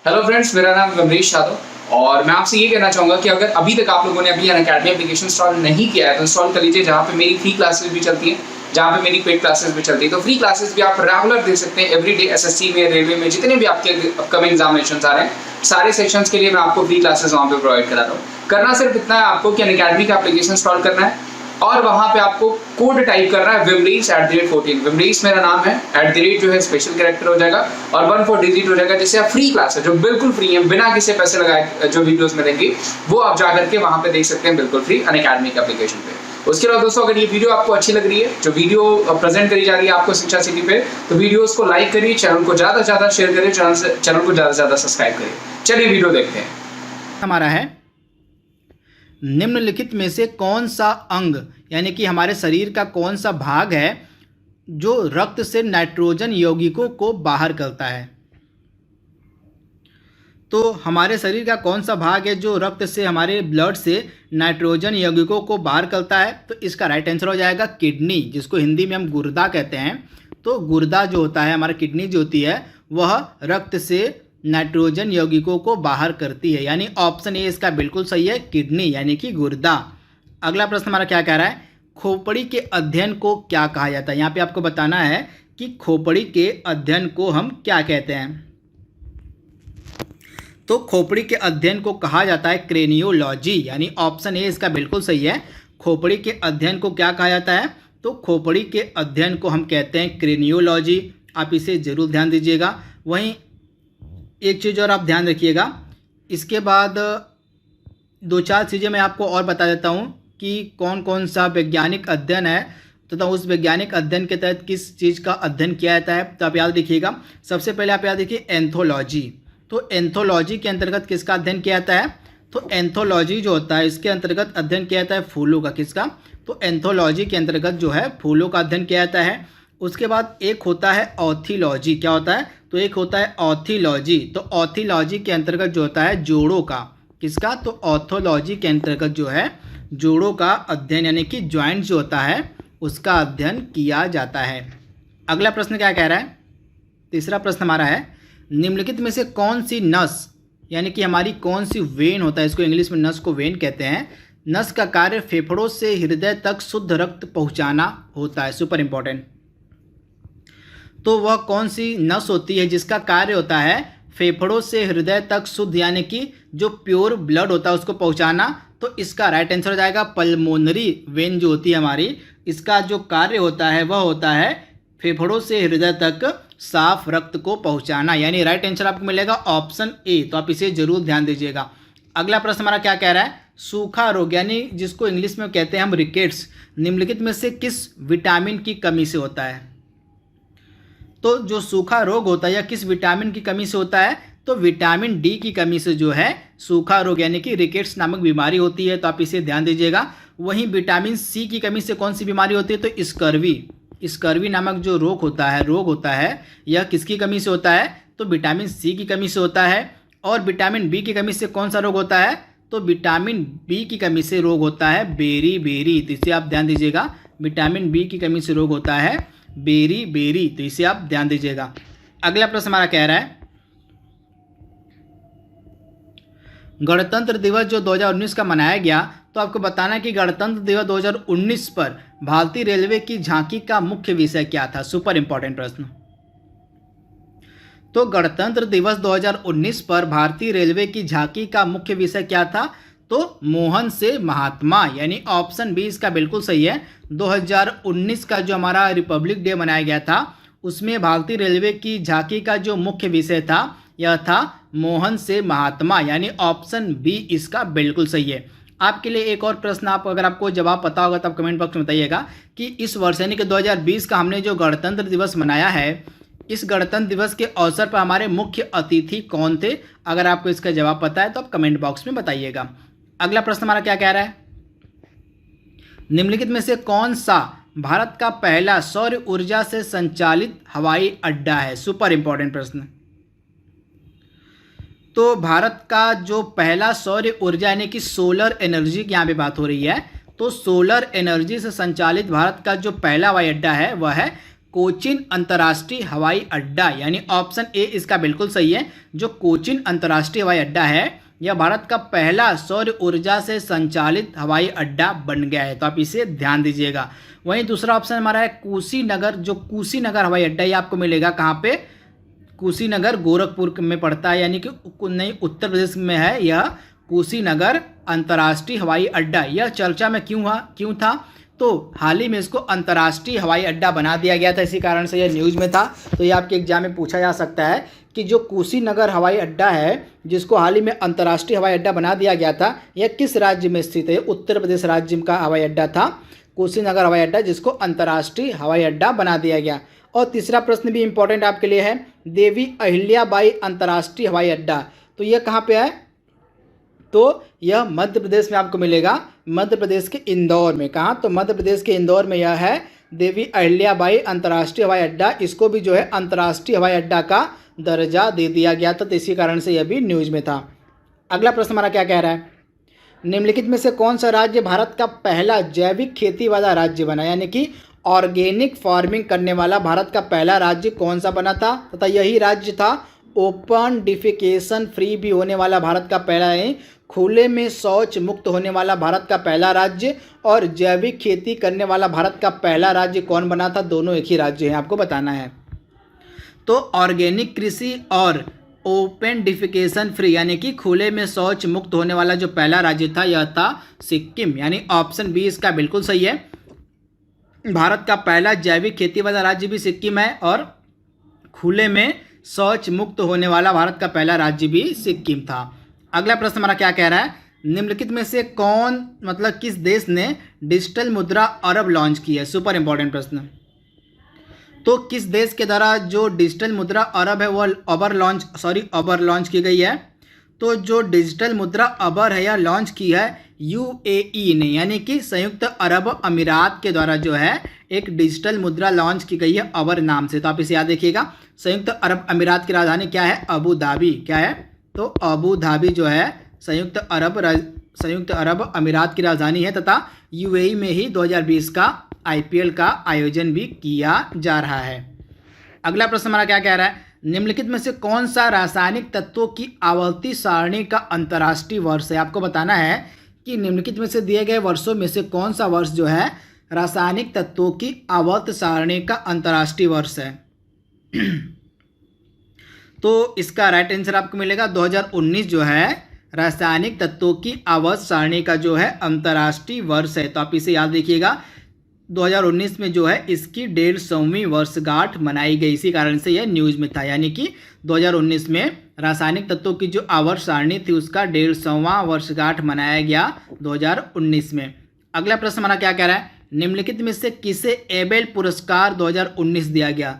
Hello friends, मेरा नाम अमरीश यादव और मैं आपसे ये कहना चाहूँगा कि अगर अभी तक आप लोगों ने अभी अनअकैडमी एप्लीकेशन इंस्टॉल नहीं किया है तो इंस्टॉल कर लीजिए, जहाँ पे मेरी फ्री क्लासेस भी चलती हैं, जहाँ पे मेरी पेड क्लासेस भी चलती है। तो फ्री क्लासेस भी आप रेगुलर दे सकते हैं। एवरीडे एसएससी में, रेलवे में जितने भी आपके अपकमिंग एग्जामिनेशन आ रहे हैं, सारे सेक्शंस के लिए मैं आपको फ्री क्लासेस वहाँ पे प्रोवाइड करा रहा हूँ। करना सिर्फ इतना है आपको कि अनअकैडमी का एप्लीकेशन इंस्टॉल करना है और वहां पे आपको कोड टाइप करना है Vimrees@14। विमरीस मेरा नाम है, @ जो है स्पेशल कैरेक्टर हो जाएगा और 14 डिजिट हो जाएगा, जिससे आप फ्री क्लास है जो बिल्कुल फ्री है, बिना किसी पैसे लगाए जो वीडियोस मिलेंगी वो आप जाकर के वहां पे देख सकते हैं बिल्कुल फ्री अनअकैडमी के एप्लीकेशन पे। उसके बाद दोस्तों, अगर ये वीडियो आपको अच्छी लग रही है, जो वीडियो प्रेजेंट करी जा रही है आपको शिक्षा सिटी पे, तो वीडियोस को लाइक करिए, चैनल को ज्यादा से ज्यादा शेयर करिए, चैनल को ज्यादा से ज्यादा सब्सक्राइब करिए। चलिए वीडियो देखते हैं। हमारा है निम्नलिखित में से कौन सा अंग यानी कि हमारे शरीर का कौन सा भाग है जो रक्त से नाइट्रोजन यौगिकों को बाहर करता है। तो हमारे शरीर का कौन सा भाग है जो रक्त से, हमारे ब्लड से नाइट्रोजन यौगिकों को बाहर करता है। तो इसका राइट आंसर हो जाएगा किडनी, जिसको हिंदी में हम गुर्दा कहते हैं। तो गुर्दा जो होता है, हमारा किडनी जो होती है, वह रक्त से नाइट्रोजन यौगिकों को बाहर करती है। यानी ऑप्शन ए इसका बिल्कुल सही है, किडनी यानी कि गुर्दा। अगला प्रश्न हमारा क्या कह रहा है, खोपड़ी के अध्ययन को क्या कहा जाता है। यहाँ पे आपको बताना है कि खोपड़ी के अध्ययन को हम क्या कहते हैं। तो खोपड़ी के अध्ययन को कहा जाता है क्रेनियोलॉजी, यानी ऑप्शन ए इसका बिल्कुल सही है। खोपड़ी के अध्ययन को क्या कहा जाता है, तो खोपड़ी के अध्ययन को हम कहते हैं क्रेनियोलॉजी। आप इसे जरूर ध्यान दीजिएगा। वहीं एक चीज़ और आप ध्यान रखिएगा, इसके बाद दो चार चीज़ें मैं आपको और बता देता हूँ कि कौन कौन सा वैज्ञानिक अध्ययन है तथा उस वैज्ञानिक अध्ययन के तहत किस चीज़ का अध्ययन किया जाता है। तो आप याद रखिएगा, सबसे पहले आप याद रखिए एंथोलॉजी। तो एंथोलॉजी के अंतर्गत किसका अध्ययन किया जाता है, तो एंथोलॉजी जो होता है इसके अंतर्गत अध्ययन किया जाता है फूलों का। किसका, तो एंथोलॉजी के अंतर्गत जो है फूलों का अध्ययन किया जाता है। उसके बाद एक होता है ऑथिलॉजी। क्या होता है, तो एक होता है ऑथिलॉजी। तो ऑथिलॉजी के अंतर्गत जो होता है जोड़ों का। किसका, तो ऑथोलॉजी के अंतर्गत जो है जोड़ों का अध्ययन यानी कि ज्वाइंट जो होता है उसका अध्ययन किया जाता है। अगला प्रश्न क्या कह रहा है, तीसरा प्रश्न हमारा है, निम्नलिखित में से कौन सी नस यानी कि हमारी कौन सी वेन होता है, इसको इंग्लिश में नस को वेन कहते हैं। नस का कार्य फेफड़ों से हृदय तक शुद्ध रक्त पहुंचाना होता है। Super important. तो वह कौन सी नस होती है जिसका कार्य होता है फेफड़ों से हृदय तक शुद्ध यानी कि जो प्योर ब्लड होता है उसको पहुंचाना। तो इसका राइट आंसर हो जाएगा पल्मोनरी वेन जो होती है हमारी, इसका जो कार्य होता है वह होता है फेफड़ों से हृदय तक साफ रक्त को पहुंचाना। यानी राइट आंसर आपको मिलेगा ऑप्शन ए। तो आप इसे जरूर ध्यान दीजिएगा। अगला प्रश्न हमारा क्या कह रहा है, सूखा रोग यानी जिसको इंग्लिश में कहते हैं हम रिकेट्स, निम्नलिखित में से किस विटामिन की कमी से होता है। तो जो सूखा रोग होता है या किस विटामिन की कमी से होता है, तो विटामिन डी की कमी से जो है सूखा रोग यानी कि रिकेट्स नामक बीमारी होती है। तो आप इसे ध्यान दीजिएगा। वहीं विटामिन सी की कमी से कौन सी बीमारी होती है, तो स्कर्वी नामक जो रोग होता है यह किसकी कमी से होता है, तो विटामिन सी की कमी से होता है। और विटामिन बी की कमी से कौन सा रोग होता है, तो विटामिन बी की कमी से रोग होता है बेरी। तो इसे आप ध्यान दीजिएगा, विटामिन बी की कमी से रोग होता है बेरी। तो इसे आप ध्यान दीजिएगा। अगला प्रश्न हमारा कह रहा है, गणतंत्र दिवस जो 2019 का मनाया गया, तो आपको बताना है कि गणतंत्र दिवस 2019 पर भारतीय रेलवे की झांकी का मुख्य विषय क्या था। सुपर इंपॉर्टेंट प्रश्न। तो गणतंत्र दिवस 2019 पर भारतीय रेलवे की झांकी का मुख्य विषय क्या था, तो मोहन से महात्मा, यानी ऑप्शन बी इसका बिल्कुल सही है। 2019 का जो हमारा रिपब्लिक डे मनाया गया था उसमें भारतीय रेलवे की झांकी का जो मुख्य विषय था यह था मोहन से महात्मा, यानी ऑप्शन बी इसका बिल्कुल सही है। आपके लिए एक और प्रश्न, आप अगर आपको जवाब पता होगा तो आप कमेंट बॉक्स में बताइएगा कि इस वर्ष यानी कि 2020 का हमने जो गणतंत्र दिवस मनाया है, इस गणतंत्र दिवस के अवसर पर हमारे मुख्य अतिथि कौन थे। अगर आपको इसका जवाब पता है तो आप कमेंट बॉक्स में बताइएगा। अगला प्रश्न हमारा क्या कह रहा है, निम्नलिखित में से कौन सा भारत का पहला सौर ऊर्जा से संचालित हवाई अड्डा है। सुपर इंपॉर्टेंट प्रश्न। तो भारत का जो पहला सौर ऊर्जा यानी कि सोलर एनर्जी की यहाँ पे बात हो रही है, तो सोलर एनर्जी से संचालित भारत का जो पहला हवाई अड्डा है वह है कोचिन अंतर्राष्ट्रीय हवाई अड्डा, यानी ऑप्शन ए इसका बिल्कुल सही है। जो कोचिन अंतर्राष्ट्रीय हवाई अड्डा है यह भारत का पहला सौर ऊर्जा से संचालित हवाई अड्डा बन गया है, तो आप इसे ध्यान दीजिएगा। वहीं दूसरा ऑप्शन हमारा है कुशीनगर। जो कुशीनगर हवाई अड्डा ये आपको मिलेगा कहाँ पे? कुशीनगर गोरखपुर में पड़ता है, यानी कि नहीं, उत्तर प्रदेश में है यह कुशीनगर अंतर्राष्ट्रीय हवाई अड्डा। यह चर्चा में क्यों था? तो हाल ही में इसको अंतर्राष्ट्रीय हवाई अड्डा बना दिया गया था, इसी कारण से यह न्यूज़ में था। तो ये आपके एग्जाम में पूछा जा सकता है कि जो कुशीनगर हवाई अड्डा है जिसको हाल ही में अंतर्राष्ट्रीय हवाई अड्डा बना दिया गया था, यह किस राज्य में स्थित है? उत्तर प्रदेश राज्य का हवाई अड्डा था कुशीनगर हवाई अड्डा, जिसको अंतर्राष्ट्रीय हवाई अड्डा बना दिया गया। और तीसरा प्रश्न भी इंपॉर्टेंट आपके लिए है, देवी अहिल्याबाई अंतर्राष्ट्रीय हवाई अड्डा, तो यह कहाँ पे है? तो यह मध्य प्रदेश में आपको मिलेगा, मध्य प्रदेश के इंदौर में। कहाँ? तो मध्य प्रदेश के इंदौर में यह है देवी अहिल्याबाई अंतर्राष्ट्रीय हवाई अड्डा। इसको भी जो है अंतर्राष्ट्रीय हवाई अड्डा का दर्जा दे दिया गया था, तो इसी कारण से यह भी न्यूज़ में था। अगला प्रश्न हमारा क्या कह रहा है? निम्नलिखित में से कौन सा राज्य भारत का पहला जैविक खेती वाला राज्य बना, यानी कि ऑर्गेनिक फार्मिंग करने वाला भारत का पहला राज्य कौन सा बना था? तथा यही राज्य था ओपन डिफिकेशन फ्री भी होने वाला भारत का पहला, खुले में शौच मुक्त होने वाला भारत का पहला राज्य, और जैविक खेती करने वाला भारत का पहला राज्य कौन बना था? दोनों एक ही राज्य हैं, आपको बताना है। तो ऑर्गेनिक कृषि और ओपन डिफिकेशन फ्री, यानी कि खुले में शौच मुक्त होने वाला जो पहला राज्य था यह था सिक्किम, यानी ऑप्शन बी इसका बिल्कुल सही है। भारत का पहला जैविक खेती वाला राज्य भी सिक्किम है, और खुले में शौच मुक्त होने वाला भारत का पहला राज्य भी सिक्किम था। अगला प्रश्न हमारा क्या कह रहा है? निम्नलिखित में से कौन, मतलब किस देश ने डिजिटल मुद्रा अरब लॉन्च की है? सुपर इंपॉर्टेंट प्रश्न। तो किस देश के द्वारा जो डिजिटल मुद्रा अरब है वह अबर लॉन्च की गई है? तो जो डिजिटल मुद्रा अबर है यह लॉन्च की है यूएई ने, यानी कि संयुक्त अरब अमीरात के द्वारा जो है एक डिजिटल मुद्रा लॉन्च की गई है अबर नाम से। तो आप इसे याद रखिएगा। संयुक्त अरब अमीरात की राजधानी क्या है? Abu Dhabi. क्या है? तो अबू धाबी जो है संयुक्त अरब अमीरात की राजधानी है, तथा यूएई में ही 2020 का आईपीएल का आयोजन भी किया जा रहा है। अगला प्रश्न हमारा क्या कह रहा है? निम्नलिखित में से कौन सा रासायनिक तत्वों की आवर्ती सारणी का अंतर्राष्ट्रीय वर्ष है? आपको बताना है कि निम्नलिखित में से दिए गए वर्षों में से कौन सा वर्ष जो है रासायनिक तत्वों की आवर्त सारणी का अंतर्राष्ट्रीय वर्ष है। तो इसका राइट आंसर आपको मिलेगा 2019 जो है रासायनिक तत्वों की आवर्त सारणी का जो है अंतर्राष्ट्रीय वर्ष है। तो आप इसे याद रखिएगा। 2019 में जो है इसकी 150वीं वर्षगांठ मनाई गई, इसी कारण से यह न्यूज़ में था, यानी कि 2019 में रासायनिक तत्वों की जो आवर्त सारणी थी उसका 150वां वर्षगांठ मनाया गया 2019 में। अगला प्रश्न हमारा क्या कह रहा है? निम्नलिखित में से किसे एबेल पुरस्कार 2019 दिया गया?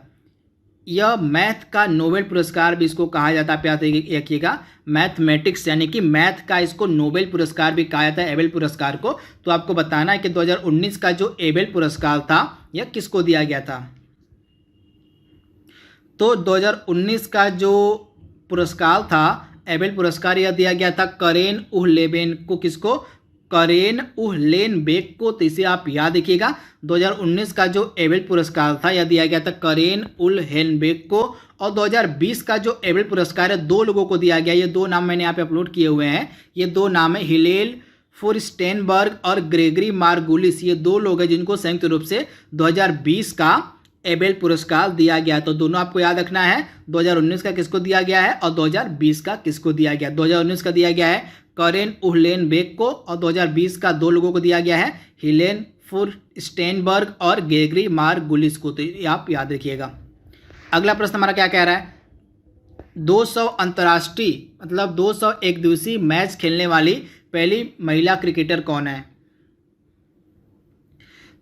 यह मैथ का नोबेल पुरस्कार भी इसको कहा जाता है, आप याद रखिएगा। मैथमेटिक्स यानी कि मैथ का इसको नोबेल पुरस्कार भी कहा जाता है, एबेल पुरस्कार को। तो आपको बताना है कि 2019 का जो एबेल पुरस्कार था यह किसको दिया गया था? तो 2019 का जो पुरस्कार था एबेल पुरस्कार यह दिया गया था करेन उहलेबेन को। किसको? करेन उहलेनबेक को। तो इसे आप याद रखिएगा। 2019 का जो एबेल पुरस्कार था यह दिया गया था करेन उहलेनबेक को, और 2020 का जो एबेल पुरस्कार है 2 लोगों को दिया गया। ये 2 नाम मैंने यहाँ पे अपलोड किए हुए हैं। ये 2 नाम है हिलेल फुरस्टेनबर्ग और ग्रेगरी मार्गुलिस। ये 2 लोग हैं जिनको संयुक्त रूप से 2020 का एबेल पुरस्कार दिया गया। तो दोनों आपको याद रखना है, 2019 का किसको दिया गया है और 2020 का किसको दिया गया। 2019 का दिया गया है करेन उहलेनबेक को, और 2020 का 2 लोगों को दिया गया है हिलेन फुरस्टेनबर्ग और ग्रेगरी मार्गुलिस को। तो आप याद रखिएगा। अगला प्रश्न हमारा क्या कह रहा है? 200 अंतर्राष्ट्रीय मतलब 200 एक दिवसीय मैच खेलने वाली पहली महिला क्रिकेटर कौन है?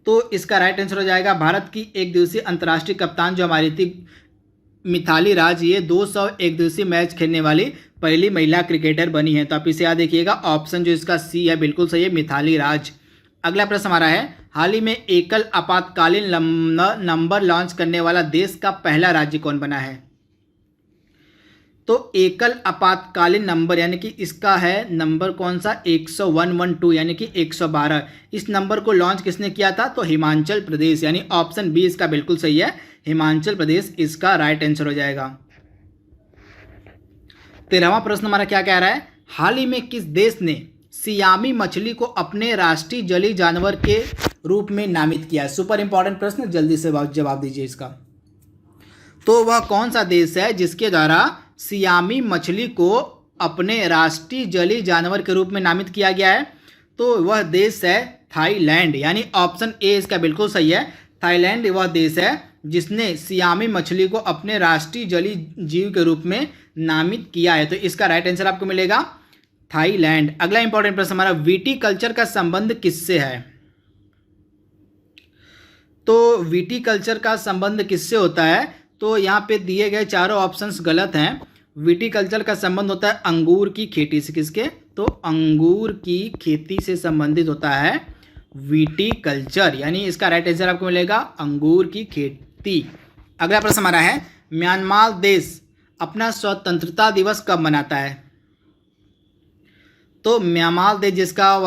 तो इसका राइट आंसर हो जाएगा भारत की एक दिवसीय अंतर्राष्ट्रीय कप्तान जो हमारी थी मिथाली राज। ये 200 एक दिवसीय मैच खेलने वाली पहली महिला क्रिकेटर बनी है। तो आप इसे याद रखिएगा। ऑप्शन जो इसका सी है बिल्कुल सही है, मिथाली राज। अगला प्रश्न हमारा है, हाल ही में एकल आपातकालीन नंबर लॉन्च करने वाला देश का पहला राज्य कौन बना है? तो एकल आपातकालीन नंबर यानी कि इसका है नंबर कौन सा 10112 यानी कि 112। इस नंबर को लॉन्च किसने किया था? तो हिमाचल प्रदेश, यानी ऑप्शन बी इसका बिल्कुल सही है, हिमाचल प्रदेश इसका राइट आंसर हो जाएगा। 13वां प्रश्न हमारा क्या कह रहा है? हाल ही में किस देश ने सियामी मछली को अपने राष्ट्रीय जलीय जानवर के रूप में नामित किया है? सुपर इंपॉर्टेंट प्रश्न, जल्दी से जवाब दीजिए इसका। तो वह कौन सा देश है जिसके द्वारा सियामी मछली को अपने राष्ट्रीय जलीय जानवर के रूप में नामित किया गया है? तो वह देश है थाईलैंड, यानी ऑप्शन ए इसका बिल्कुल सही है। थाईलैंड वह देश है जिसने सियामी मछली को अपने राष्ट्रीय जलीय जीव के रूप में नामित किया है। तो इसका राइट आंसर आपको मिलेगा थाईलैंड। अगला इंपॉर्टेंट प्रश्न हमारा, विटीकल्चर का संबंध किससे है? तो विटीकल्चर का संबंध किससे होता है? तो यहाँ पे दिए गए चारों ऑप्शंस गलत हैं। विटीकल्चर का संबंध होता है अंगूर की खेती से। किसके? तो अंगूर की खेती से संबंधित होता है विटीकल्चर, यानी इसका राइट आंसर आपको मिलेगा अंगूर की खेती। अगला प्रश्न हमारा है, म्यांमार देश अपना स्वतंत्रता दिवस कब मनाता है? तो म्यांमार देश, जिसका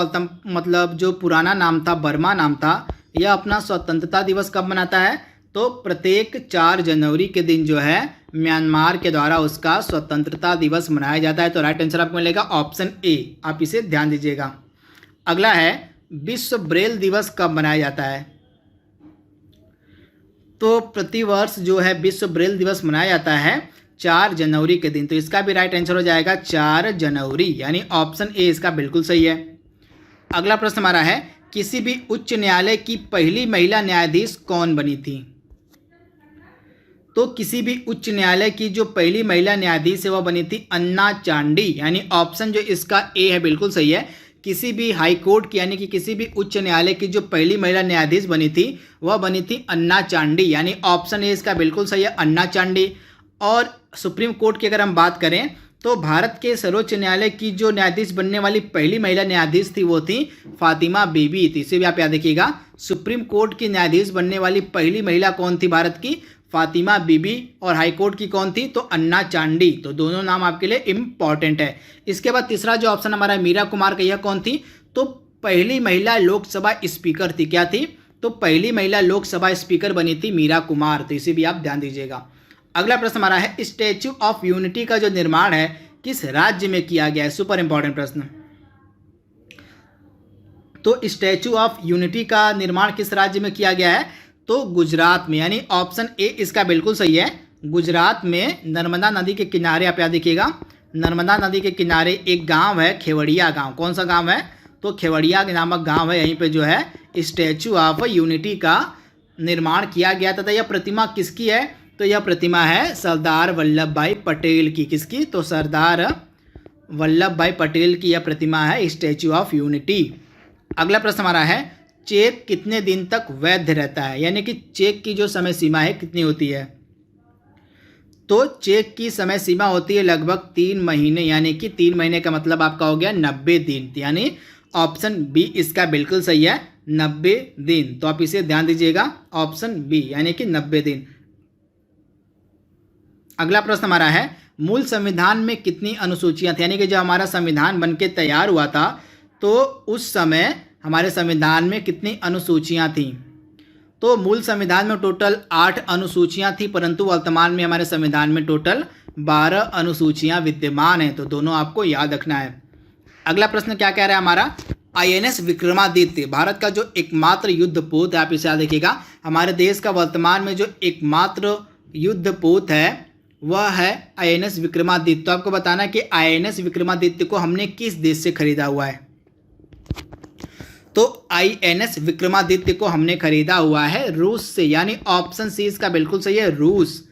मतलब जो पुराना नाम था बर्मा नाम था, यह अपना स्वतंत्रता दिवस कब मनाता है? तो प्रत्येक 4 जनवरी के दिन जो है म्यांमार के द्वारा उसका स्वतंत्रता दिवस मनाया जाता है। तो राइट आंसर आपको मिलेगा ऑप्शन ए, आप इसे ध्यान दीजिएगा। अगला है, विश्व ब्रेल दिवस कब मनाया जाता है? तो प्रतिवर्ष जो है विश्व ब्रेल दिवस मनाया जाता है 4 जनवरी के दिन। तो इसका भी राइट आंसर हो जाएगा 4 जनवरी, यानी ऑप्शन ए इसका बिल्कुल सही है। अगला प्रश्न हमारा है, किसी भी उच्च न्यायालय की पहली महिला न्यायाधीश कौन बनी थी? तो किसी भी उच्च न्यायालय की जो पहली महिला न्यायाधीश है वह बनी थी अन्ना चांडी, यानी ऑप्शन जो इसका ए है बिल्कुल सही है। किसी भी हाई कोर्ट की यानी कि किसी भी उच्च न्यायालय की जो पहली महिला न्यायाधीश बनी थी वह बनी थी अन्ना चांडी, यानी ऑप्शन ए इसका बिल्कुल सही है, अन्ना चांडी। और सुप्रीम कोर्ट की अगर हम बात करें तो भारत के सर्वोच्च न्यायालय की जो न्यायाधीश बनने वाली पहली महिला न्यायाधीश थी वो थी फातिमा बीबी थी। इसे भी आप याद रखिएगा, सुप्रीम कोर्ट की न्यायाधीश बनने वाली पहली महिला कौन थी भारत की? फातिमा बीबी। और हाई कोर्ट की कौन थी? तो अन्ना चांडी। तो दोनों नाम आपके लिए इम्पॉर्टेंट है। इसके बाद तीसरा जो ऑप्शन हमारा मीरा कुमार का, यह कौन थी? तो पहली महिला लोकसभा स्पीकर थी। क्या थी? तो पहली महिला लोकसभा स्पीकर बनी थी मीरा कुमार। तो इसे भी आप ध्यान दीजिएगा। अगला प्रश्न हमारा है, स्टैच्यू ऑफ यूनिटी का जो निर्माण है किस राज्य में किया गया है? सुपर इंपॉर्टेंट प्रश्न। तो स्टैच्यू ऑफ यूनिटी का निर्माण किस राज्य में किया गया है? तो गुजरात में, यानी ऑप्शन ए इसका बिल्कुल सही है। गुजरात में नर्मदा नदी के किनारे, आप याद रखिएगा, नर्मदा नदी के किनारे एक गांव है खेवड़िया गांव। कौन सा गांव है? तो खेवड़िया नामक गांव है। यहीं पे जो है स्टैच्यू ऑफ यूनिटी का निर्माण किया गया था। यह प्रतिमा किसकी है? तो यह प्रतिमा है सरदार वल्लभ भाई पटेल की। किसकी? तो सरदार वल्लभ भाई पटेल की यह प्रतिमा है, स्टैच्यू ऑफ यूनिटी। अगला प्रश्न हमारा है, चेक कितने दिन तक वैध रहता है? यानी कि चेक की जो समय सीमा है कितनी होती है? तो चेक की समय सीमा होती है लगभग 3 महीने, यानी कि 3 महीने का मतलब आपका हो गया 90 दिन, यानी ऑप्शन बी इसका बिल्कुल सही है, 90 दिन। तो आप इसे ध्यान दीजिएगा, ऑप्शन बी यानी कि 90 दिन। अगला प्रश्न हमारा है, मूल संविधान में कितनी अनुसूचियां थी? यानी कि जब हमारा संविधान बनके तैयार हुआ था तो उस समय हमारे संविधान में कितनी अनुसूचियां थीं? तो मूल संविधान में टोटल 8 अनुसूचियां थी, परंतु वर्तमान में हमारे संविधान में टोटल 12 अनुसूचियां विद्यमान हैं। तो दोनों आपको याद रखना है। अगला प्रश्न क्या कह रहा है हमारा, INS विक्रमादित्य भारत का जो एकमात्र युद्धपोत है, आप इसे याद रखिएगा, हमारे देश का वर्तमान में जो एकमात्र युद्धपोत है वह है INS विक्रमादित्य। तो आपको बताना है कि INS विक्रमादित्य को हमने किस देश से खरीदा हुआ है? तो INS विक्रमादित्य को हमने खरीदा हुआ है रूस से, यानी ऑप्शन सी इसका बिल्कुल सही है, रूस।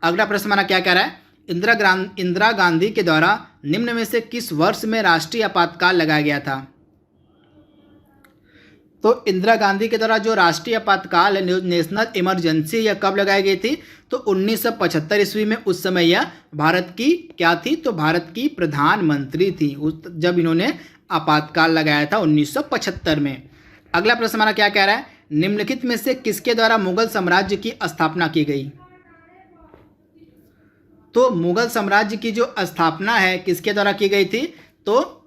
अगला प्रश्न हमारा क्या कह रहा है, इंदिरा गांधी के द्वारा निम्न में से किस वर्ष में राष्ट्रीय आपातकाल लगाया गया था? तो इंदिरा गांधी के द्वारा जो राष्ट्रीय आपातकाल है, नेशनल इमरजेंसी, यह कब लगाई गई थी? तो 1975 ईस्वी में। उस समय यह भारत की क्या थी? तो भारत की प्रधानमंत्री थी जब इन्होंने आपातकाल लगाया था 1975 में। अगला प्रश्न हमारा क्या कह रहा है, निम्नलिखित में से किसके द्वारा मुगल साम्राज्य की स्थापना की गई? तो मुगल साम्राज्य की जो स्थापना है किसके द्वारा की गई थी? तो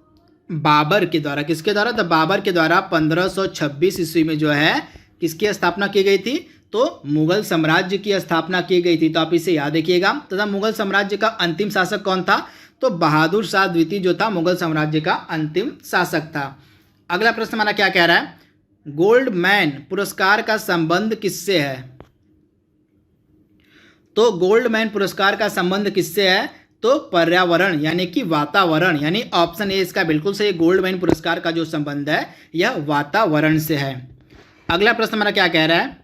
बाबर के द्वारा। किसके द्वारा? तो बाबर के द्वारा 1526 ईस्वी में जो है किसकी स्थापना की गई थी? तो मुगल साम्राज्य की स्थापना की गई थी। तो आप इसे याद रखिएगा। तथा मुगल साम्राज्य का अंतिम शासक कौन था? तो बहादुर शाह द्वितीय जो था मुगल साम्राज्य का अंतिम शासक था। अगला प्रश्न हमारा क्या कह रहा है? गोल्डमैन पुरस्कार का संबंध किससे है? तो गोल्डमैन पुरस्कार का संबंध किससे है? तो पर्यावरण यानी कि वातावरण, यानी ऑप्शन ए इसका बिल्कुल सही। गोल्डमैन पुरस्कार का जो संबंध है यह वातावरण से है। अगला प्रश्न हमारा क्या कह रहा है?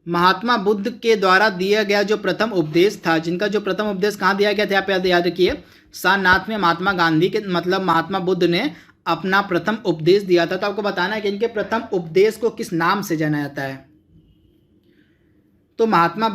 महात्मा बुद्ध के द्वारा दिया गया जो प्रथम उपदेश था, जिनका जो प्रथम उपदेश कहाँ दिया गया था? आप याद रखिए, सारनाथ में महात्मा गांधी के मतलब महात्मा बुद्ध ने अपना प्रथम उपदेश दिया था। तो आपको बताना है कि इनके प्रथम उपदेश को किस नाम से जाना जाता है। तो महात्मा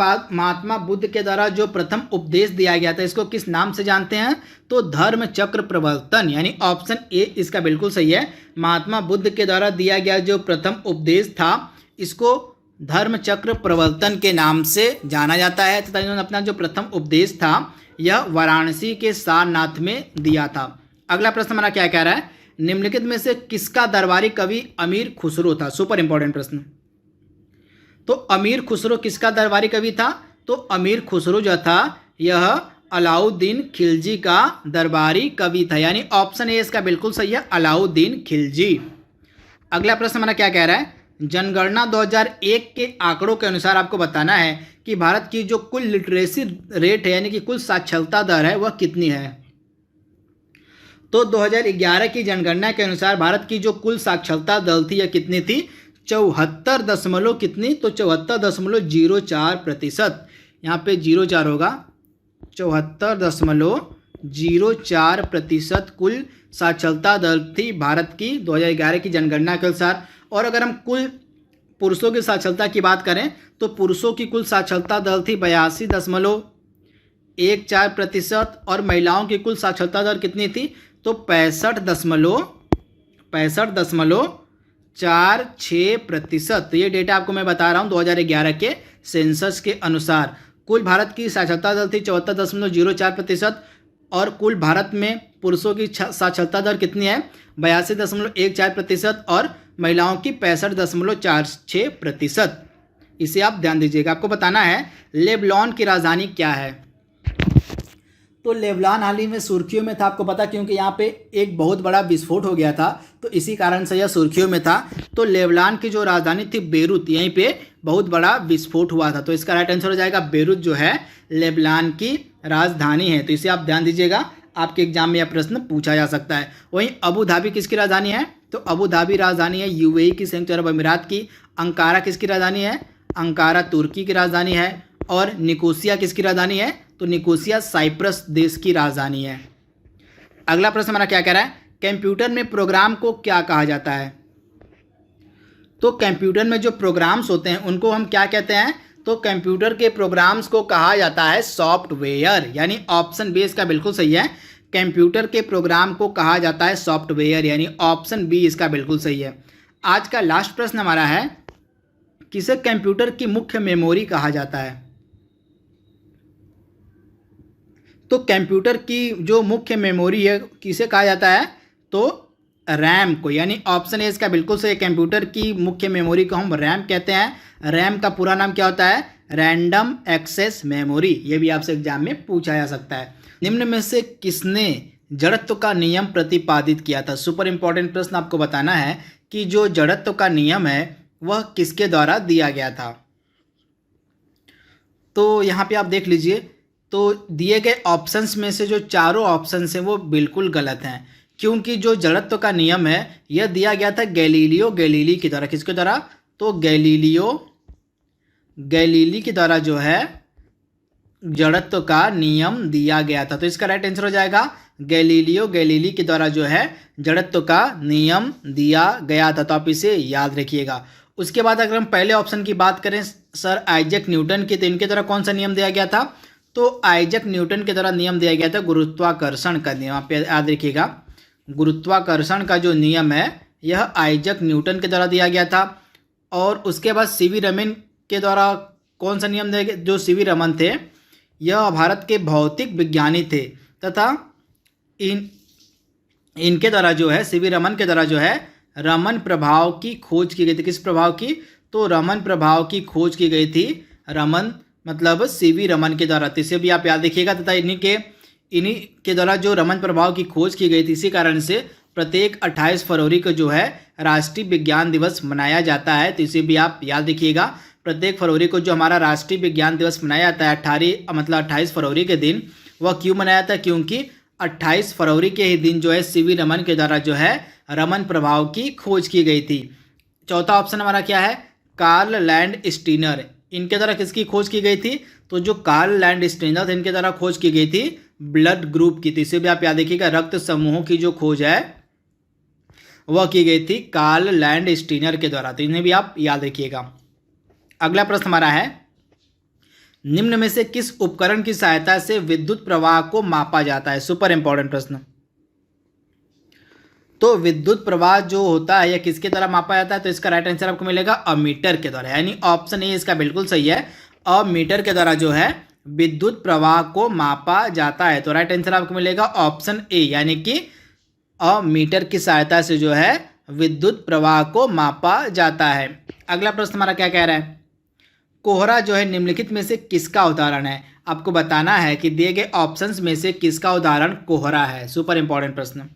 बुद्ध के द्वारा जो प्रथम उपदेश दिया गया था इसको किस नाम से जानते हैं? तो धर्म चक्र प्रवर्तन, यानी ऑप्शन ए इसका बिल्कुल सही है। महात्मा बुद्ध के द्वारा दिया गया जो प्रथम उपदेश था इसको धर्म चक्र प्रवर्तन के नाम से जाना जाता है। तथा इन्होंने अपना जो प्रथम उपदेश था यह वाराणसी के सारनाथ में दिया था। अगला प्रश्न हमारा क्या कह रहा है? निम्नलिखित में से किसका दरबारी कवि अमीर खुसरो था? सुपर इंपॉर्टेंट प्रश्न। तो अमीर खुसरो किसका दरबारी कवि था? तो अमीर खुसरो जो था यह अलाउद्दीन खिलजी का दरबारी कवि था, यानी ऑप्शन ए इसका बिल्कुल सही है, अलाउद्दीन खिलजी। अगला प्रश्न हमारा क्या कह रहा है? जनगणना 2001 के आंकड़ों के अनुसार आपको बताना है कि भारत की जो कुल लिटरेसी रेट है यानी कि कुल साक्षरता दर है वह कितनी है। तो 2011 की जनगणना के अनुसार भारत की जो कुल साक्षरता दर थी यह कितनी थी? 74 दशमलव कितनी? तो 74.04%। यहाँ पे 04 होगा। 74.04% कुल साक्षरता दर थी भारत की 2011 की जनगणना के अनुसार। और अगर हम कुल पुरुषों की साक्षरता की बात करें तो पुरुषों की कुल साक्षरता दर थी 82.14% और महिलाओं की कुल साक्षरता दर कितनी थी? तो 65.46%। तो ये डेटा आपको मैं बता रहा हूँ 2011 के सेंसस के अनुसार। कुल भारत की साक्षरता दर थी 74.04% और कुल भारत में पुरुषों की साक्षरता दर कितनी है? 82.14% और महिलाओं की 65.46%। इसे आप ध्यान दीजिएगा। आपको बताना है लेबनान की राजधानी क्या है। तो लेबनान हाल ही में सुर्खियों में था, आपको पता, क्योंकि यहाँ पे एक बहुत बड़ा विस्फोट हो गया था तो इसी कारण से यह सुर्खियों में था। तो लेबनान की जो राजधानी थी बेरूत, यहीं पे बहुत बड़ा विस्फोट हुआ था। तो इसका राइट आंसर हो जाएगा बेरूत जो है लेबनान की राजधानी है। तो इसे आप ध्यान दीजिएगा, आपके एग्जाम में यह प्रश्न पूछा जा सकता है। वहीं अबू धाबी किसकी राजधानी है? तो अबू धाबी राजधानी है यूएई की, संयुक्त अरब अमीरात की। अंकारा किसकी राजधानी है? अंकारा तुर्की की राजधानी है। और निकोसिया किसकी राजधानी है? तो निकोसिया साइप्रस देश की राजधानी है। अगला प्रश्न हमारा क्या कह रहा है? कंप्यूटर में प्रोग्राम को क्या कहा जाता है? तो कंप्यूटर में जो प्रोग्राम्स होते हैं उनको हम क्या कहते हैं? तो कंप्यूटर के प्रोग्राम्स को कहा जाता है सॉफ्टवेयर, यानी ऑप्शन बी इसका बिल्कुल सही है। कंप्यूटर के प्रोग्राम को कहा जाता है सॉफ्टवेयर, यानी ऑप्शन बी इसका बिल्कुल सही है। आज का लास्ट प्रश्न हमारा है, किसे कंप्यूटर की मुख्य मेमोरी कहा जाता है? तो कंप्यूटर की जो मुख्य मेमोरी है किसे कहा जाता है? तो रैम को, यानी ऑप्शन ए इसका बिल्कुल सही। कंप्यूटर की मुख्य मेमोरी को हम रैम कहते हैं। रैम का पूरा नाम क्या होता है? Random access memory. ये भी आपसे एग्जाम में पूछा जा सकता है। निम्न में से किसने जड़त्व का नियम प्रतिपादित किया था? सुपर इंपॉर्टेंट प्रश्न। आपको बताना है कि जो जड़त्व का नियम है वह किसके द्वारा दिया गया था। तो यहाँ पे आप देख लीजिए, तो दिए गए ऑप्शंस में से जो चारों ऑप्शंस हैं वो बिल्कुल गलत हैं, क्योंकि जो जड़त्व का नियम है यह दिया गया था गैलीलियो गैलीली की द्वारा। किसके द्वारा? तो गैलीलियो गैलीली के द्वारा जो है जड़त्व का नियम दिया गया था। तो इसका राइट आंसर हो जाएगा गैलीलियो गैलीली के द्वारा जो है जड़त्व का नियम दिया गया था। तो आप इसे याद रखिएगा। उसके बाद अगर हम पहले ऑप्शन की बात करें सर आइजैक न्यूटन की, तो इनके द्वारा कौन सा नियम दिया गया था? तो आइजैक न्यूटन के द्वारा नियम दिया गया था गुरुत्वाकर्षण का नियम। आप याद रखिएगा, गुरुत्वाकर्षण का जो नियम है यह आइजैक न्यूटन के द्वारा दिया गया था। और उसके बाद सीवी रमन के द्वारा कौन सा नियम दिया गया? जो सीवी रमन थे यह भारत के भौतिक विज्ञानी थे तथा इनके द्वारा जो है सीवी रमन के द्वारा जो है रमन प्रभाव की खोज की गई थी। किस प्रभाव की? तो रमन प्रभाव की खोज की गई थी। रमन मतलब सीवी रमन के द्वारा, तो इसे भी आप याद रखिएगा। तथा इन्हीं के द्वारा जो रमन प्रभाव की खोज की गई थी, इसी कारण से प्रत्येक 28 फरवरी को जो है राष्ट्रीय विज्ञान दिवस मनाया जाता है। तो इसे भी आप याद रखिएगा। प्रत्येक फरवरी को जो हमारा राष्ट्रीय विज्ञान दिवस मनाया जाता है 28 फरवरी के दिन, वह क्यों मनाया जाता है? क्योंकि 28 फरवरी के ही दिन जो है सीवी रमन के द्वारा जो है रमन प्रभाव की खोज की गई थी। चौथा ऑप्शन हमारा क्या है? Karl Landsteiner. इनके द्वारा किसकी खोज की गई थी? तो जो कार्ल लैंडस्टीनर थे इनके द्वारा खोज की गई थी ब्लड ग्रुप की। तो इसे भी आप याद रखिएगा। रक्त समूहों की जो खोज है वह की गई थी कार्ल लैंडस्टीनर के द्वारा। तो इन्हें भी आप याद रखिएगा। अगला प्रश्न हमारा है, निम्न में से किस उपकरण की सहायता से विद्युत प्रवाह को मापा जाता है? सुपर इंपॉर्टेंट प्रश्न। तो विद्युत प्रवाह जो होता है यह किसके द्वारा मापा जाता है? तो इसका राइट आंसर आपको मिलेगा अमीटर के द्वारा, यानी ऑप्शन ए इसका बिल्कुल सही है। अमीटर के द्वारा जो है विद्युत प्रवाह को मापा जाता है। तो राइट आंसर आपको मिलेगा ऑप्शन ए, यानी कि अमीटर की सहायता से जो है विद्युत प्रवाह को मापा जाता है। अगला प्रश्न हमारा क्या कह रहा है? कोहरा जो है निम्नलिखित में से किसका उदाहरण है? आपको बताना है कि दिए गए ऑप्शंस में से किसका उदाहरण कोहरा है। सुपर इंपॉर्टेंट प्रश्न।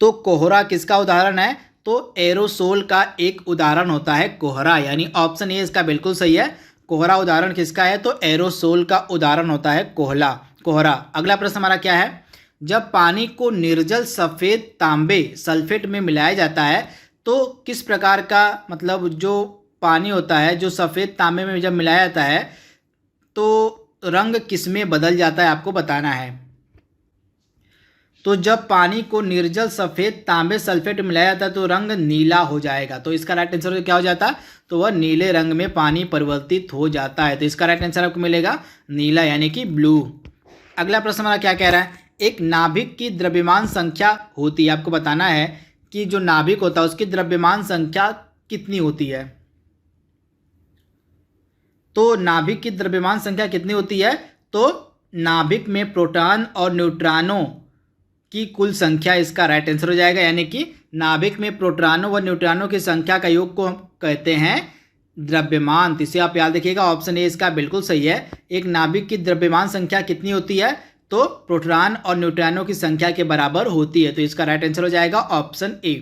तो कोहरा किसका उदाहरण है? तो एरोसोल का एक उदाहरण होता है कोहरा, यानी ऑप्शन ए इसका बिल्कुल सही है। कोहरा उदाहरण किसका है? तो एरोसोल का उदाहरण होता है कोहरा। अगला प्रश्न हमारा क्या है? जब पानी को निर्जल सफ़ेद तांबे सल्फेट में मिलाया जाता है तो किस प्रकार का, मतलब जो पानी होता है जो सफ़ेद तांबे में जब मिलाया जाता है तो रंग किस में बदल जाता है? आपको बताना है। तो जब पानी को निर्जल सफ़ेद तांबे सल्फेट में मिलाया जाता है तो रंग नीला हो जाएगा। तो इसका राइट आंसर क्या हो जाता है? तो वह नीले रंग में पानी परिवर्तित हो जाता है। तो इसका राइट आंसर आपको मिलेगा नीला, यानी कि ब्लू। अगला प्रश्न हमारा क्या कह रहा है? एक नाभिक की द्रव्यमान संख्या होती है। आपको बताना है कि जो नाभिक होता है उसकी द्रव्यमान संख्या कितनी होती है। तो नाभिक की द्रव्यमान संख्या कितनी होती है? तो नाभिक में प्रोटॉन और न्यूट्रॉनों की कुल संख्या इसका राइट आंसर हो जाएगा, यानी कि नाभिक में प्रोटॉनों व न्यूट्रॉनों की संख्या का योग को हम कहते हैं द्रव्यमान। तो इसे आप याद रखिएगा। ऑप्शन ए इसका बिल्कुल सही है। एक नाभिक की द्रव्यमान संख्या कितनी होती है? तो प्रोटॉन और न्यूट्रॉनों की संख्या के बराबर होती है। तो इसका राइट आंसर हो जाएगा ऑप्शन ए।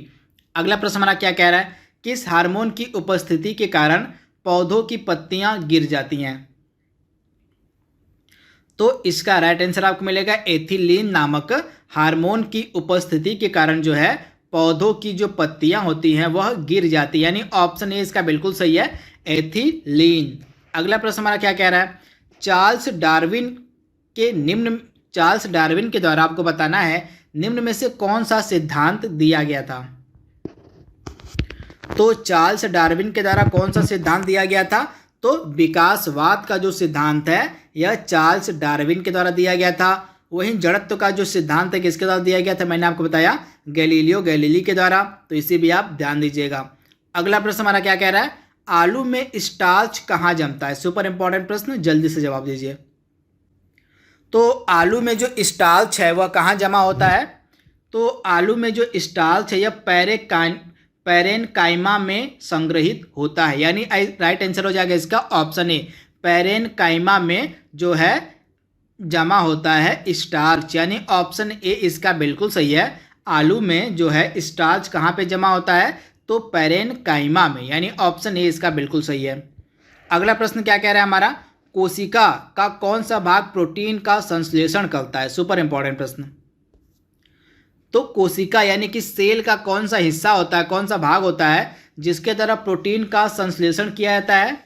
अगला प्रश्न हमारा क्या कह रहा है? किस हार्मोन की उपस्थिति के कारण पौधों की पत्तियां गिर जाती हैं? तो इसका राइट आंसर आपको मिलेगा एथिलीन नामक हार्मोन की उपस्थिति के कारण जो है पौधों की जो पत्तियां होती हैं वह गिर जाती है, यानी ऑप्शन ए इसका बिल्कुल सही है, एथिलीन। अगला प्रश्न हमारा क्या कह रहा है? चार्ल्स डार्विन के द्वारा आपको बताना है निम्न में से कौन सा सिद्धांत दिया गया था। तो चार्ल्स डार्विन के द्वारा कौन सा सिद्धांत दिया गया था? तो विकासवाद का जो सिद्धांत है यह चार्ल्स डार्विन के द्वारा दिया गया था। वहीं जड़त्व का जो सिद्धांत है किसके द्वारा दिया गया था? मैंने आपको बताया गैलीलियो गैलीली के द्वारा। तो इसे भी आप ध्यान दीजिएगा। अगला प्रश्न हमारा क्या कह रहा है? आलू में स्टार्च कहाँ जमता है? सुपर इंपॉर्टेंट प्रश्न, जल्दी से जवाब दीजिए। तो आलू में जो स्टार्च है वह कहाँ जमा होता है? तो आलू में जो स्टार्च है यह पैरेनकाइमा में संग्रहित होता है, यानी राइट आंसर हो जाएगा इसका ऑप्शन ए, पैरेनकाइमा में जो है जमा होता है स्टार्च, यानी ऑप्शन ए इसका बिल्कुल सही है। आलू में जो है स्टार्च कहाँ पे जमा होता है? तो पैरेनकाइमा में, यानी ऑप्शन ए इसका बिल्कुल सही है। अगला प्रश्न क्या कह रहा है हमारा? कोशिका का कौन सा भाग प्रोटीन का संश्लेषण करता है? सुपर इंपॉर्टेंट प्रश्न। तो कोशिका यानी कि सेल का कौन सा हिस्सा होता है, कौन सा भाग होता है जिसके द्वारा प्रोटीन का संश्लेषण किया जाता है?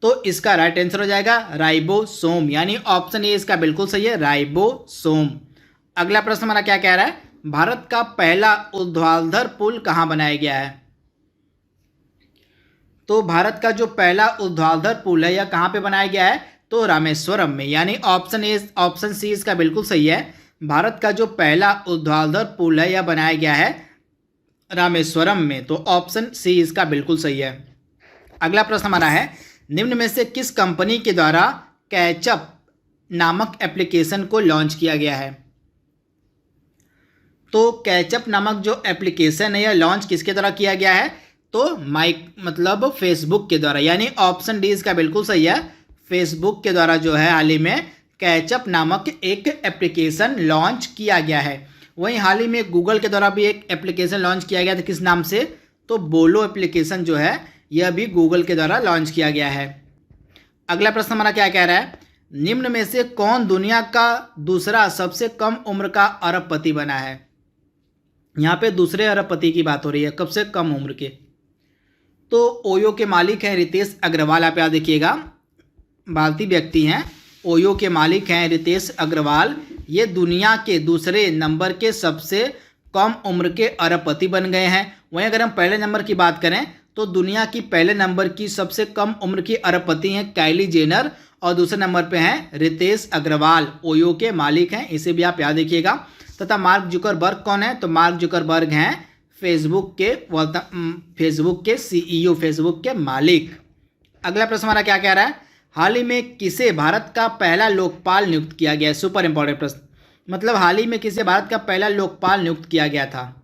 तो इसका राइट आंसर हो जाएगा राइबोसोम, यानी ऑप्शन ए इसका बिल्कुल सही है, राइबोसोम। अगला प्रश्न हमारा क्या कह रहा है? भारत का पहला ऊर्ध्वाधर पुल कहाँ बनाया गया है? तो भारत का जो पहला ऊर्ध्वाधर पुल है यह कहाँ पे बनाया गया है? तो रामेश्वरम में, यानी ऑप्शन सी इसका बिल्कुल सही है। भारत का जो पहला ऊर्ध्वाधर पुल है यह बनाया गया है रामेश्वरम में। तो ऑप्शन सी इसका बिल्कुल सही है। अगला प्रश्न हमारा है, निम्न में से किस कंपनी के द्वारा कैचअप नामक एप्लीकेशन को लॉन्च किया गया है? तो कैचअप नामक जो एप्लीकेशन है यह लॉन्च किसके द्वारा किया गया है? तो मतलब फेसबुक के द्वारा, यानी ऑप्शन डी इसका बिल्कुल सही है। फेसबुक के द्वारा जो है हाल ही में कैचअप नामक एक एप्लीकेशन लॉन्च किया गया है। वहीं हाल ही में गूगल के द्वारा भी एक एप्लीकेशन लॉन्च किया गया था, किस नाम से? तो बोलो एप्लीकेशन जो है यह भी गूगल के द्वारा लॉन्च किया गया है। अगला प्रश्न हमारा क्या कह रहा है? निम्न में से कौन दुनिया का दूसरा सबसे कम उम्र का अरबपति बना है? यहाँ पे दूसरे अरबपति की बात हो रही है, कब से कम उम्र के। तो ओयो के मालिक हैं रितेश अग्रवाल। आप याद देखिएगा, भारतीय व्यक्ति हैं, ओयो के मालिक हैं रितेश अग्रवाल। ये दुनिया के दूसरे नंबर के सबसे कम उम्र के अरबपति बन गए हैं। वहीं अगर हम पहले नंबर की बात करें तो दुनिया की पहले नंबर की सबसे कम उम्र की अरबपति हैं काइली जेनर, और दूसरे नंबर पे हैं रितेश अग्रवाल, ओयो के मालिक हैं, इसे भी आप याद रखिएगा। तथा मार्क जुकरबर्ग कौन है? तो मार्क जुकरबर्ग हैं फेसबुक के सीईओ, फेसबुक के मालिक। अगला प्रश्न हमारा क्या कह रहा है? हाल ही में किसे भारत का पहला लोकपाल नियुक्त किया गया है? सुपर इंपॉर्टेंट प्रश्न, मतलब हाल ही में किसे भारत का पहला लोकपाल नियुक्त किया गया था?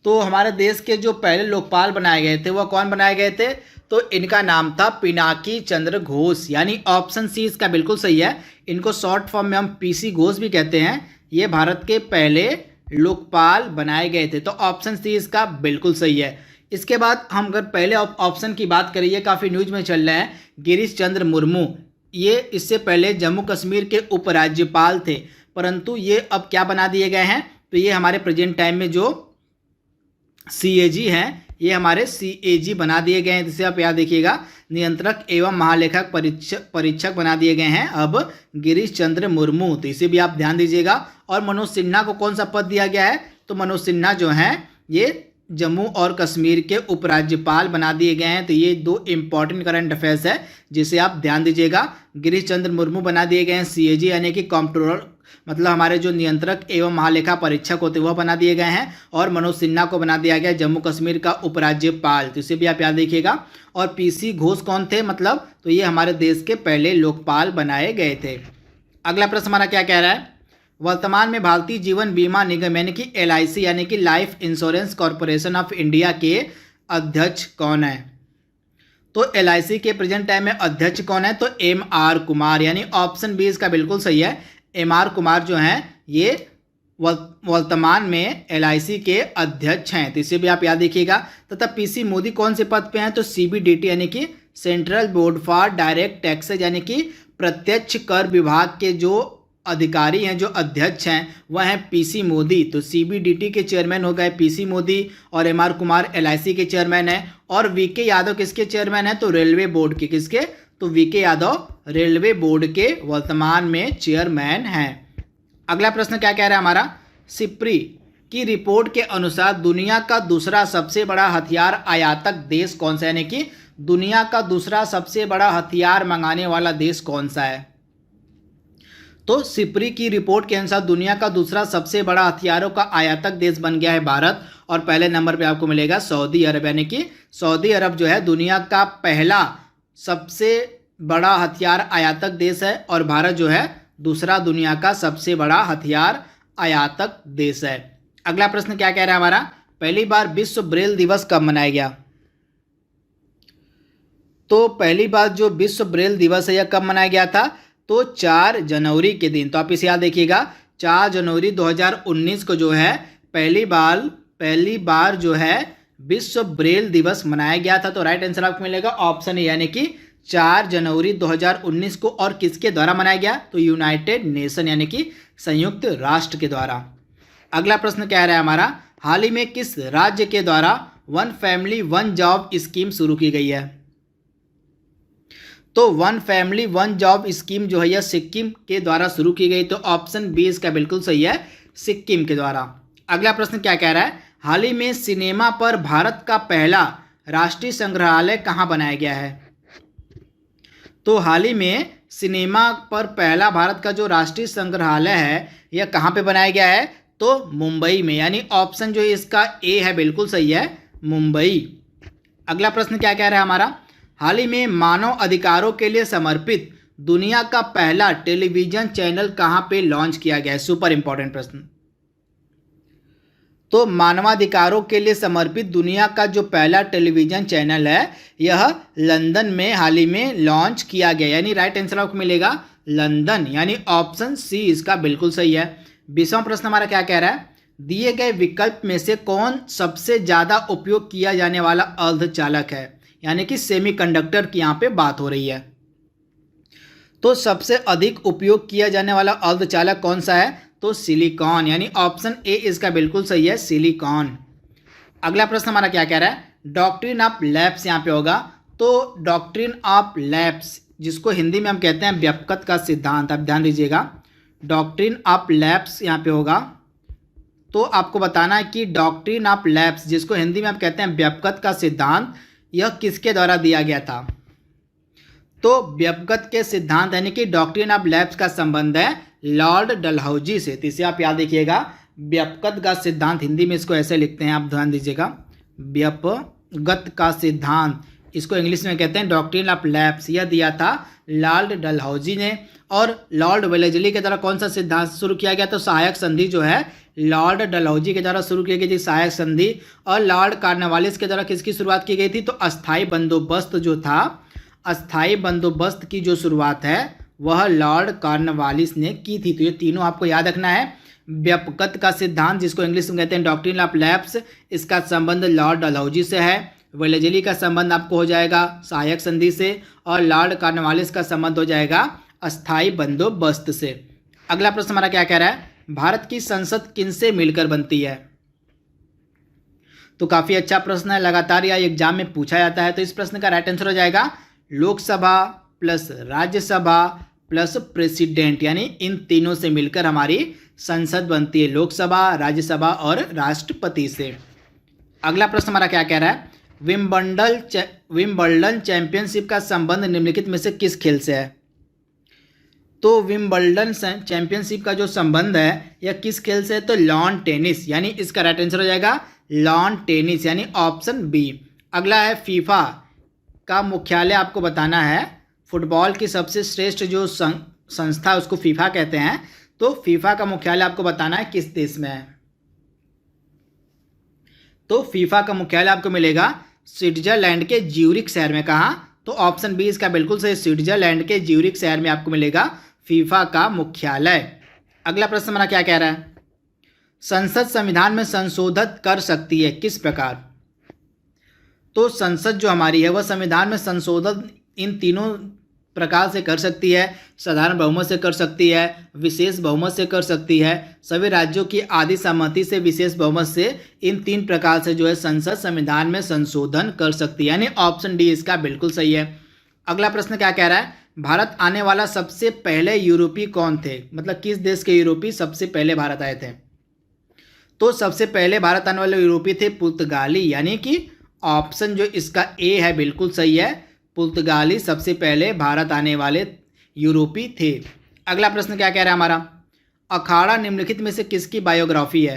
तो हमारे देश के जो पहले लोकपाल बनाए गए थे वह कौन बनाए गए थे? तो इनका नाम था पिनाकी चंद्र घोष, यानी ऑप्शन सी इसका बिल्कुल सही है। इनको शॉर्ट फॉर्म में हम पीसी घोष भी कहते हैं। ये भारत के पहले लोकपाल बनाए गए थे, तो ऑप्शन सी इसका बिल्कुल सही है। इसके बाद हम अगर पहले ऑप्शन की बात करें, ये काफ़ी न्यूज में चल रहे हैं, गिरीश चंद्र मुर्मू। ये इससे पहले जम्मू कश्मीर के उपराज्यपाल थे, परंतु ये अब क्या बना दिए गए हैं? तो ये हमारे प्रेजेंट टाइम में जो सीएजी हैं, ये हमारे सीएजी बना दिए गए हैं। जिसे आप याद देखिएगा, नियंत्रक एवं महालेखक परीक्षक बना दिए गए हैं अब गिरीश चंद्र मुर्मू, तो इसे भी आप ध्यान दीजिएगा। और मनोज सिन्हा को कौन सा पद दिया गया है? तो मनोज सिन्हा जो हैं ये जम्मू और कश्मीर के उपराज्यपाल बना दिए गए हैं। तो ये दो इंपॉर्टेंट करंट अफेयर्स है जिसे आप ध्यान दीजिएगा। गिरीश चंद्र मुर्मू बना दिए गए हैं सीएजी, यानी कि कंट्रोलर, मतलब हमारे जो नियंत्रक एवं महालेखा परीक्षक होते हैं वह बना दिए गए हैं। और मनोज सिन्हा को बना दिया गया जम्मू कश्मीर का उपराज्यपाल, तो इसे भी आप याद रखिएगा। और पीसी घोष कौन थे? मतलब तो ये हमारे देश के पहले लोकपाल बनाए गए थे। अगला प्रश्न हमारा क्या कह रहा है? वर्तमान में भारतीय जीवन बीमा निगम यानी कि LIC यानी कि life insurance corporation of India के अध्यक्ष कौन है? तो LIC के प्रेजेंट टाइम में अध्यक्ष कौन है? तो MR कुमार, यानी ऑप्शन बी इसका बिल्कुल सही है। MR कुमार जो हैं ये वर्तमान में LIC के अध्यक्ष हैं, तो इसे भी आप याद रखिएगा। तथा PC मोदी कौन से पद पे हैं? तो CBDT यानी कि central board for direct taxes, यानी कि प्रत्यक्ष कर विभाग के जो अधिकारी हैं, जो अध्यक्ष हैं वह हैं PC मोदी। तो CBDT के चेयरमैन हो गए PC मोदी, और MR कुमार LIC के चेयरमैन हैं। और VK यादव किसके चेयरमैन हैं? तो रेलवे बोर्ड के, किसके? तो VK यादव रेलवे बोर्ड के वर्तमान में चेयरमैन हैं। अगला प्रश्न क्या कह रहा है हमारा? सिप्री की रिपोर्ट के अनुसार दुनिया का दूसरा सबसे बड़ा हथियार आयातक देश कौन सा है? यानी कि दुनिया का दूसरा सबसे बड़ा हथियार मंगाने वाला देश कौन सा है? तो सिप्री की रिपोर्ट के अनुसार दुनिया का दूसरा सबसे बड़ा हथियारों का आयातक देश बन गया है भारत, और पहले नंबर पे आपको मिलेगा सऊदी अरब, यानी कि सऊदी अरब जो है दुनिया का पहला सबसे बड़ा हथियार आयातक देश है, और भारत जो है दूसरा दुनिया का सबसे बड़ा हथियार आयातक देश है। अगला प्रश्न क्या कह रहा है हमारा? पहली बार विश्व ब्रेल दिवस कब मनाया गया? तो पहली बार जो विश्व ब्रेल दिवस है यह कब मनाया गया था? तो 4 जनवरी के दिन। तो आप इसे याद देखिएगा, 4 जनवरी 2019 को जो है पहली बार जो है विश्व ब्रेल दिवस मनाया गया था। तो राइट आंसर आपको मिलेगा ऑप्शन ए, यानी कि 4 जनवरी 2019 को। और किसके द्वारा मनाया गया? तो यूनाइटेड नेशन यानी कि संयुक्त राष्ट्र के द्वारा। अगला प्रश्न क्या रहा है हमारा? हाल ही में किस राज्य के द्वारा one family one job scheme शुरू की गई है? तो one family one job scheme जो है यह सिक्किम के द्वारा शुरू की गई। तो ऑप्शन बी इसका बिल्कुल सही है, सिक्किम के द्वारा। अगला प्रश्न क्या कह रहा है? हाल ही में सिनेमा पर भारत का पहला राष्ट्रीय संग्रहालय कहाँ बनाया गया है? तो हाल ही में सिनेमा पर पहला भारत का जो राष्ट्रीय संग्रहालय है यह कहाँ पे बनाया गया है? तो मुंबई में, यानी ऑप्शन जो है इसका ए है, बिल्कुल सही है, मुंबई। अगला प्रश्न क्या कह रहा है हमारा? हाल ही में मानव अधिकारों के लिए समर्पित दुनिया का पहला टेलीविजन चैनल कहाँ पे लॉन्च किया गया है? सुपर इंपॉर्टेंट प्रश्न। तो मानवाधिकारों के लिए समर्पित दुनिया का जो पहला टेलीविजन चैनल है यह लंदन में हाल ही में लॉन्च किया गया, यानी राइट आंसर आपको मिलेगा लंदन, यानी ऑप्शन सी इसका बिल्कुल सही है। 20वां प्रश्न हमारा क्या कह रहा है? दिए गए विकल्प में से कौन सबसे ज़्यादा उपयोग किया जाने वाला अर्धचालक है? यानी कि सेमीकंडक्टर की यहाँ पे बात हो रही है। तो सबसे अधिक उपयोग किया जाने वाला अर्धचालक कौन सा है? तो सिलिकॉन, यानी ऑप्शन ए इसका बिल्कुल सही है, सिलिकॉन। अगला प्रश्न हमारा क्या कह रहा है? डॉक्ट्रिन ऑफ लैप्स यहाँ पे होगा। तो डॉक्ट्रिन ऑफ लैप्स, जिसको हिंदी में हम कहते हैं व्यापकता का सिद्धांत, आप ध्यान दीजिएगा, डॉक्ट्रिन ऑफ लैप्स यहाँ पे होगा। तो आपको बताना है कि डॉक्ट्रिन ऑफ लैप्स, जिसको हिंदी में हम कहते हैं व्यापकता का सिद्धांत, यह किसके द्वारा दिया गया था? तो व्यापकता के सिद्धांत यानी कि डॉक्ट्रिन ऑफ लैप्स का संबंध है लॉर्ड डलहौजी से। तो इसे आप याद रखिएगा, व्यापकता का सिद्धांत, हिंदी में इसको ऐसे लिखते हैं, आप ध्यान दीजिएगा, व्यापकता का सिद्धांत, इसको इंग्लिश में कहते हैं डॉक्ट्रिन ऑफ लैप्स। यह दिया था लॉर्ड डलहौजी ने। और लॉर्ड वेलेजली के द्वारा कौन सा सिद्धांत शुरू किया गया? तो सहायक संधि जो है लॉर्ड डलहौजी के द्वारा शुरू की गई थी, सहायक संधि। और लॉर्ड कॉर्नवालिस के द्वारा किसकी शुरुआत की गई थी? तो अस्थायी बंदोबस्त जो था, अस्थायी बंदोबस्त की जो शुरुआत है वह लॉर्ड कॉर्नवालिस ने की थी। तो ये तीनों आपको याद रखना है। व्यापकता का सिद्धांत, जिसको इंग्लिश में कहते हैं डॉक्ट्रिन ऑफ लैप्स, इसका संबंध लॉर्ड डलहौजी से है। वेलेजली का संबंध आपको हो जाएगा सहायक संधि से, और लॉर्ड कॉर्नवालिस का संबंध हो जाएगा अस्थायी बंदोबस्त से। अगला प्रश्न हमारा क्या कह रहा है? भारत की संसद किनसे मिलकर बनती है? तो काफ़ी अच्छा प्रश्न है, लगातार यह एग्जाम में पूछा जाता है। तो इस प्रश्न का राइट आंसर हो जाएगा Lok Sabha plus Rajya Sabha plus president, यानी इन तीनों से मिलकर हमारी संसद बनती है, लोकसभा, राज्यसभा और राष्ट्रपति से। अगला प्रश्न हमारा क्या कह रहा है? विंबलडन चैंपियनशिप का संबंध निम्नलिखित में से किस खेल से है? तो विंबलडन चैंपियनशिप का जो संबंध है यह किस खेल से है? तो लॉन टेनिस, यानी इसका राइट आंसर हो जाएगा लॉन टेनिस, यानी ऑप्शन बी। अगला है फीफा का मुख्यालय आपको बताना है। फुटबॉल की सबसे श्रेष्ठ जो संस्था उसको फीफा कहते हैं। तो फीफा का मुख्यालय आपको बताना है किस देश में है? तो फीफा का मुख्यालय आपको मिलेगा स्विट्जरलैंड के ज्यूरिख शहर में। कहाँ? तो ऑप्शन बी इसका बिल्कुल सही, स्विट्जरलैंड के ज्यूरिख शहर में आपको मिलेगा फीफा का मुख्यालय। अगला प्रश्न हमारा क्या कह रहा है? संसद संविधान में संशोधन कर सकती है, किस प्रकार? तो संसद जो हमारी है वह संविधान में संशोधन इन तीनों प्रकार से कर सकती है। साधारण बहुमत से कर सकती है, विशेष बहुमत से कर सकती है, सभी राज्यों की आधी सहमति से, विशेष बहुमत से। इन तीन प्रकार से जो है संसद संविधान में संशोधन कर सकती है, यानी ऑप्शन डी इसका बिल्कुल सही है। अगला प्रश्न क्या कह रहा है? भारत आने वाला सबसे पहले यूरोपीय कौन थे? मतलब किस देश के यूरोपीय सबसे पहले भारत आए थे? तो सबसे पहले भारत आने वाले यूरोपीय थे पुर्तगाली, यानी कि ऑप्शन जो इसका ए है बिल्कुल सही है, पुर्तगाली सबसे पहले भारत आने वाले यूरोपी थे। अगला प्रश्न क्या कह रहा है हमारा? अखाड़ा निम्नलिखित में से किसकी बायोग्राफी है?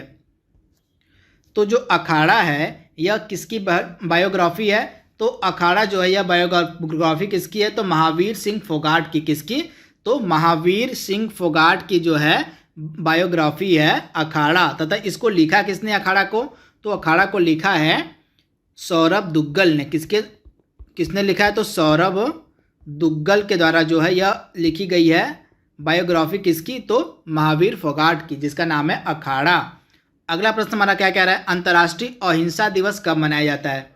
तो जो अखाड़ा है यह किसकी बायोग्राफी है? तो अखाड़ा जो है यह बायोग्राफी किसकी है? तो महावीर सिंह फोगाट की। किसकी? तो महावीर सिंह फोगाट की जो है बायोग्राफी है अखाड़ा। तथा इसको लिखा किसने अखाड़ा को? तो अखाड़ा को लिखा है सौरभ दुग्गल ने। किसने लिखा है? तो सौरभ दुग्गल के द्वारा जो है यह लिखी गई है बायोग्राफी। किसकी? तो महावीर फोगाट की, जिसका नाम है अखाड़ा। अगला प्रश्न हमारा क्या कह रहा है? अंतर्राष्ट्रीय अहिंसा दिवस कब मनाया जाता है?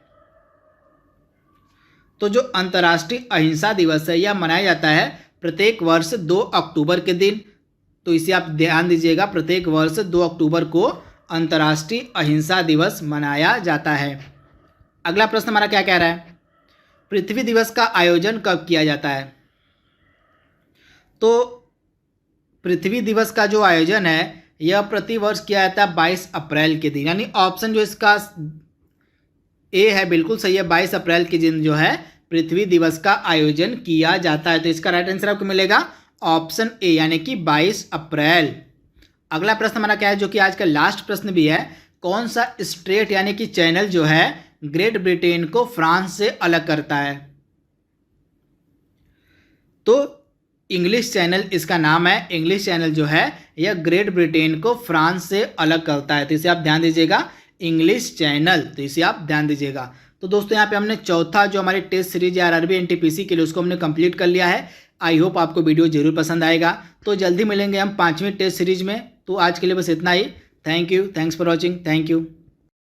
तो जो अंतर्राष्ट्रीय अहिंसा दिवस है यह मनाया जाता है प्रत्येक वर्ष 2 अक्टूबर के दिन। तो इसे आप ध्यान दीजिएगा, प्रत्येक वर्ष 2 अक्टूबर को अंतर्राष्ट्रीय अहिंसा दिवस मनाया जाता है। अगला प्रश्न हमारा क्या कह रहा है? पृथ्वी दिवस का आयोजन कब किया जाता है? तो पृथ्वी दिवस का जो आयोजन है यह प्रतिवर्ष किया जाता है 22 अप्रैल के दिन, यानी ऑप्शन जो इसका ए है बिल्कुल सही है, 22 अप्रैल के दिन जो है पृथ्वी दिवस का आयोजन किया जाता है। तो इसका राइट आंसर आपको मिलेगा ऑप्शन ए, यानी कि 22 अप्रैल। अगला प्रश्न हमारा क्या है, जो कि आज का लास्ट प्रश्न भी है? कौन सा स्ट्रेट यानी कि चैनल जो है ग्रेट ब्रिटेन को फ्रांस से अलग करता है? तो इंग्लिश चैनल इसका नाम है। इंग्लिश चैनल जो है यह ग्रेट ब्रिटेन को फ्रांस से अलग करता है, तो इसे आप ध्यान दीजिएगा, इंग्लिश चैनल, तो इसे आप ध्यान दीजिएगा। तो दोस्तों यहाँ पे हमने चौथा जो हमारी टेस्ट सीरीज है आरआरबी एनटीपीसी के लिए उसको हमने कंप्लीट कर लिया है। आई होप आपको वीडियो जरूर पसंद आएगा। तो जल्दी मिलेंगे हम 5वीं टेस्ट सीरीज में। तो आज के लिए बस इतना ही। Thank you, thanks for watching, thank you.